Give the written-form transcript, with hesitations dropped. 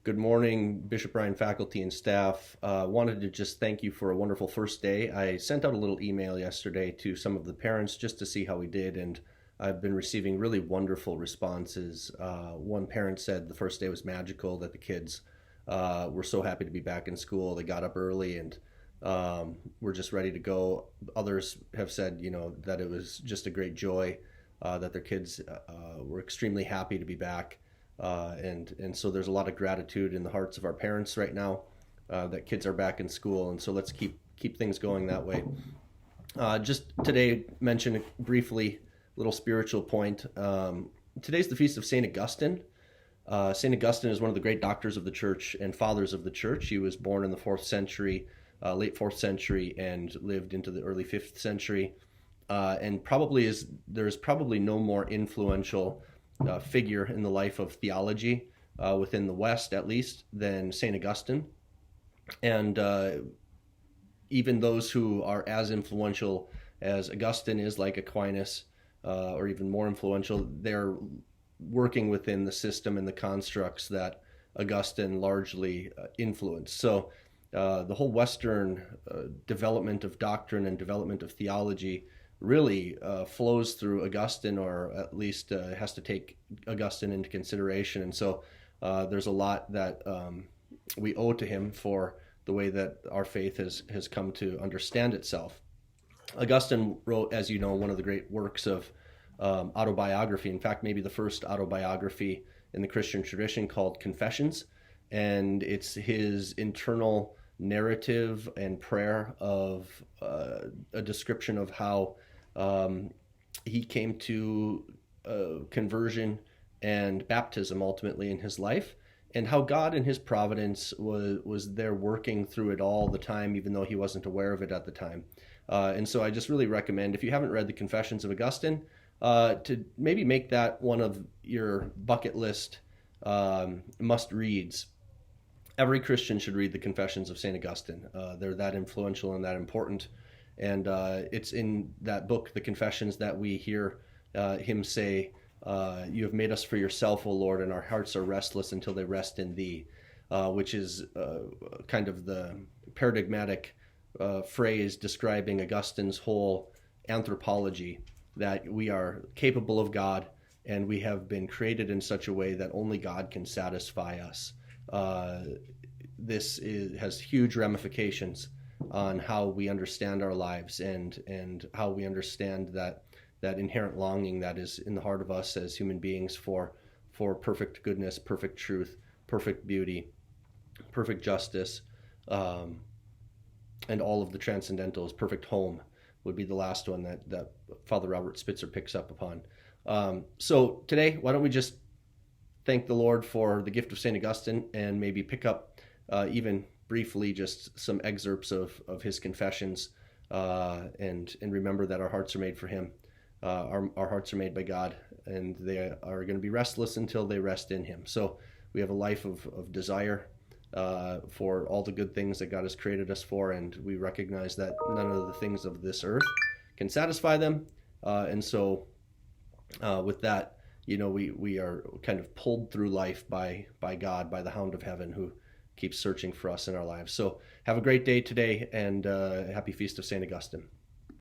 Good morning, Bishop Ryan faculty and staff. Wanted to just thank you for a wonderful first day. I sent out a little email yesterday to some of the parents just to see how we did, and I've been receiving really wonderful responses. One parent said the first day was magical, that the kids were so happy to be back in school. They got up early and were just ready to go. Others have said, that it was just a great joy, that their kids were extremely happy to be back. And so there's a lot of gratitude in the hearts of our parents right now that kids are back in school, and so let's keep things going that way. Just today, mention briefly a little spiritual point. Today's the feast of Saint Augustine. Saint Augustine is one of the great doctors of the church and fathers of the church. He was born in the fourth century, late fourth century, and lived into the early fifth century. And there's probably no more influential figure in the life of theology within the West, at least, than St. Augustine. And even those who are as influential as Augustine is, like Aquinas, or even more influential, they're working within the system and the constructs that Augustine largely influenced. So the whole Western development of doctrine and development of theology really flows through Augustine, or at least has to take Augustine into consideration. And so there's a lot that we owe to him for the way that our faith has come to understand itself. Augustine wrote, as you know, one of the great works of autobiography. In fact, maybe the first autobiography in the Christian tradition, called Confessions. And it's his internal narrative and prayer of a description of how he came to conversion and baptism ultimately in his life, and how God in his providence was there working through it all the time, even though he wasn't aware of it at the time. And so I just really recommend, if you haven't read the Confessions of Augustine, to maybe make that one of your bucket list must reads. Every Christian should read the Confessions of St. Augustine. They're that influential and that important. And it's in that book, the Confessions, that we hear him say, "You have made us for yourself, O Lord, and our hearts are restless until they rest in thee," which is kind of the paradigmatic phrase describing Augustine's whole anthropology, that we are capable of God and we have been created in such a way that only God can satisfy us. Has huge ramifications on how we understand our lives, and how we understand that inherent longing that is in the heart of us as human beings for perfect goodness, perfect truth, perfect beauty, perfect justice, and all of the transcendentals. Perfect home would be the last one that Father Robert Spitzer picks up upon. So today, why don't we just thank the Lord for the gift of St. Augustine, and maybe pick up even briefly just some excerpts of his Confessions, and remember that our hearts are made for him. Our hearts are made by God, and they are going to be restless until they rest in him. So we have a life of desire for all the good things that God has created us for, and we recognize that none of the things of this earth can satisfy them. And so with that, we are kind of pulled through life by God, by the Hound of Heaven, who keeps searching for us in our lives. So have a great day today, and happy Feast of St. Augustine.